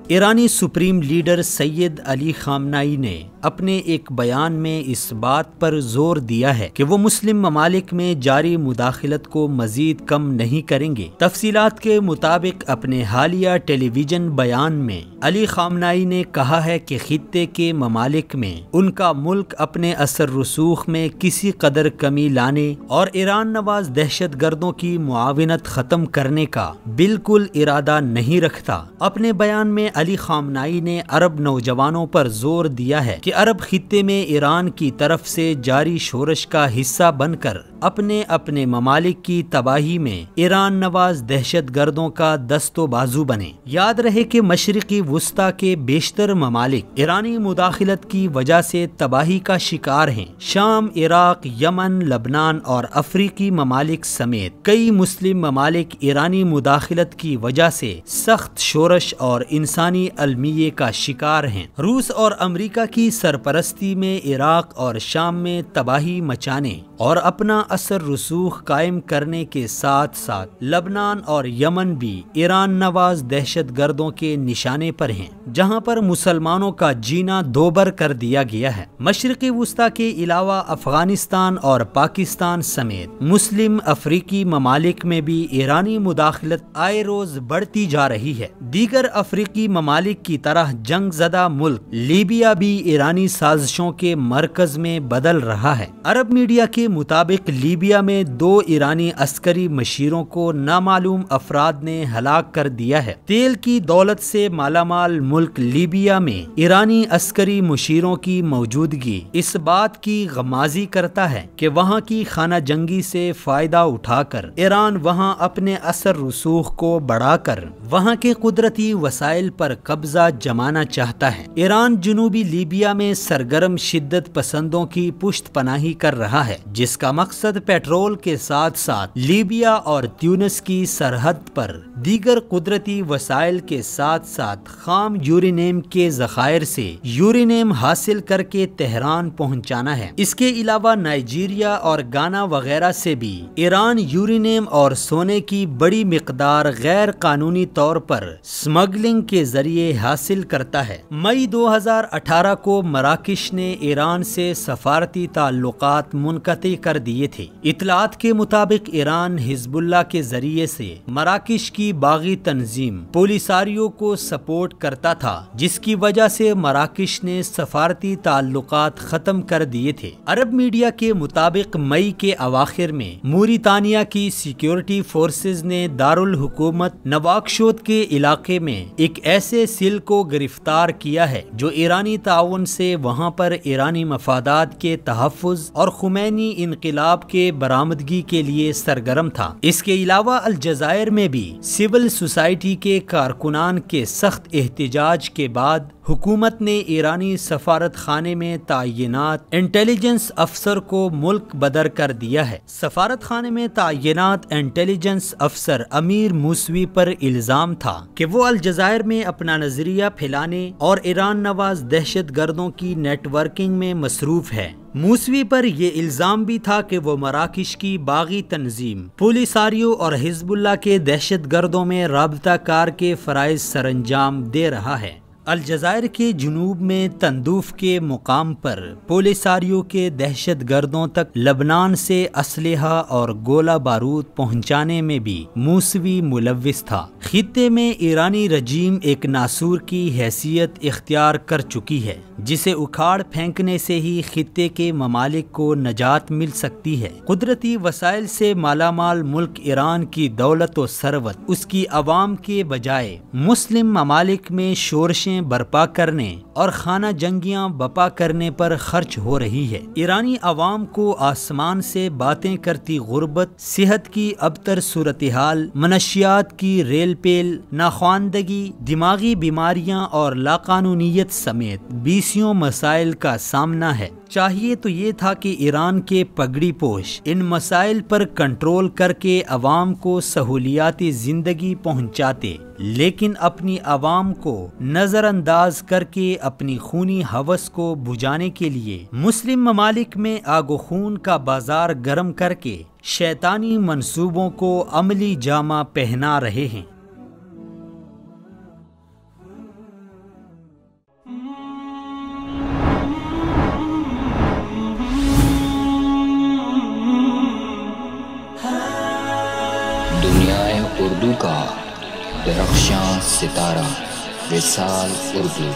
ایرانی supreme leader سید علی خامنائی نے اپنے ایک بیان میں اس بات پر زور دیا ہے کہ وہ مسلم ممالک میں جاری مداخلت کو مزید کم نہیں کریں گے۔ تفصیلات کے مطابق اپنے حالیہ ٹیلی ویژن بیان میں علی خامنائی نے کہا ہے کہ خطے کے ممالک میں ان کا ملک اپنے اثر رسوخ میں کسی قدر کمی لانے اور ایران نواز دہشت گردوں کی معاونت ختم کرنے کا بالکل ارادہ نہیں رکھتا۔ اپنے بیان میں علی خامنائی نے عرب نوجوانوں پر زور دیا ہے کہ عرب خطے میں ایران کی طرف سے جاری شورش کا حصہ بن کر اپنے اپنے ممالک کی تباہی میں ایران نواز دہشت گردوں کا دست و بازو بنے۔ یاد رہے کہ مشرقی وسطی کے بیشتر ممالک ایرانی مداخلت کی وجہ سے تباہی کا شکار ہیں۔ شام، عراق، یمن، لبنان اور افریقی ممالک سمیت کئی مسلم ممالک ایرانی مداخلت کی وجہ سے سخت شورش اور انسانی المیے کا شکار ہیں۔ روس اور امریکہ کی سرپرستی میں عراق اور شام میں تباہی مچانے اور اپنا اثر رسوخ قائم کرنے کے ساتھ ساتھ لبنان اور یمن بھی ایران نواز دہشت گردوں کے نشانے پر ہیں، جہاں پر مسلمانوں کا جینا دوبر کر دیا گیا ہے۔ مشرقی وسطی کے علاوہ افغانستان اور پاکستان سمیت مسلم افریقی ممالک میں بھی ایرانی مداخلت آئے روز بڑھتی جا رہی ہے۔ دیگر افریقی ممالک کی طرح جنگ زدہ ملک لیبیا بھی ایرانی سازشوں کے مرکز میں بدل رہا ہے۔ عرب میڈیا کے مطابق لیبیا میں 2 ایرانی عسکری مشیروں کو نامعلوم افراد نے ہلاک کر دیا ہے۔ تیل کی دولت سے مالا مال ملک لیبیا میں ایرانی عسکری مشیروں کی موجودگی اس بات کی غمازی کرتا ہے کہ وہاں کی خانہ جنگی سے فائدہ اٹھا کر ایران وہاں اپنے اثر رسوخ کو بڑھا کر وہاں کے قدرتی وسائل پر قبضہ جمانا چاہتا ہے۔ ایران جنوبی لیبیا میں سرگرم شدت پسندوں کی پشت پناہی کر رہا ہے، جس کا مقصد پیٹرول کے ساتھ ساتھ لیبیا اور تیونس کی سرحد پر دیگر قدرتی وسائل کے ساتھ ساتھ خام یورینیم کے ذخائر سے یورینیم حاصل کر کے تہران پہنچانا ہے۔ اس کے علاوہ نائجیریا اور گانا وغیرہ سے بھی ایران یورینیم اور سونے کی بڑی مقدار غیر قانونی طور پر سمگلنگ کے ذریعے حاصل کرتا ہے۔ مئی 2018 کو مراکش نے ایران سے سفارتی تعلقات منقطع کر دیے تھے۔ اطلاعات کے مطابق ایران حزب اللہ کے ذریعے سے مراکش کی باغی تنظیم پولیساریو کو سپورٹ کرتا تھا، جس کی وجہ سے مراکش نے سفارتی تعلقات ختم کر دیے تھے۔ عرب میڈیا کے مطابق مئی کے اواخر میں موریتانیہ کی سیکیورٹی فورسز نے دارالحکومت نواکشوط کے علاقے میں ایک ایسے سیل کو گرفتار کیا ہے جو ایرانی تعاون سے وہاں پر ایرانی مفادات کے تحفظ اور خمینی انقلاب کے برآمدگی کے لیے سرگرم تھا۔ اس کے علاوہ الجزائر میں بھی سول سوسائٹی کے کارکنان کے سخت احتجاج کے بعد حکومت نے ایرانی سفارت خانے میں تعینات انٹیلیجنس افسر کو ملک بدر کر دیا ہے۔ سفارت خانے میں تعینات انٹیلیجنس افسر امیر موسوی پر الزام تھا کہ وہ الجزائر میں اپنا نظریہ پھیلانے اور ایران نواز دہشت گردوں کی نیٹ ورکنگ میں مصروف ہے۔ موسوی پر یہ الزام بھی تھا کہ وہ مراکش کی باغی تنظیم پولیساریو اور حزب اللہ کے دہشت گردوں میں رابطہ کار کے فرائض سر انجام دے رہا ہے۔ الجزائر کے جنوب میں تندوف کے مقام پر پولیساریو کے دہشت گردوں تک لبنان سے اسلحہ اور گولہ بارود پہنچانے میں بھی موسوی ملوث تھا۔ خطے میں ایرانی رجیم ایک ناسور کی حیثیت اختیار کر چکی ہے، جسے اکھاڑ پھینکنے سے ہی خطے کے ممالک کو نجات مل سکتی ہے۔ قدرتی وسائل سے مالا مال ملک ایران کی دولت و ثروت اس کی عوام کے بجائے مسلم ممالک میں شورشیں برپا کرنے اور خانہ جنگیاں بپا کرنے پر خرچ ہو رہی ہے۔ ایرانی عوام کو آسمان سے باتیں کرتی غربت، صحت کی ابتر صورتحال، منشیات کی ریل پیل، ناخواندگی، دماغی بیماریاں اور لاقانونیت سمیت بیسیوں مسائل کا سامنا ہے۔ چاہیے تو یہ تھا کہ ایران کے پگڑی پوش ان مسائل پر کنٹرول کر کے عوام کو سہولیاتی زندگی پہنچاتے، لیکن اپنی عوام کو نظر انداز کر کے اپنی خونی ہوس کو بجھانے کے لیے مسلم ممالک میں آگ و خون کا بازار گرم کر کے شیطانی منصوبوں کو عملی جامہ پہنا رہے ہیں۔ دنیائے اردو کا درخشاں ستارہ وصال اردو.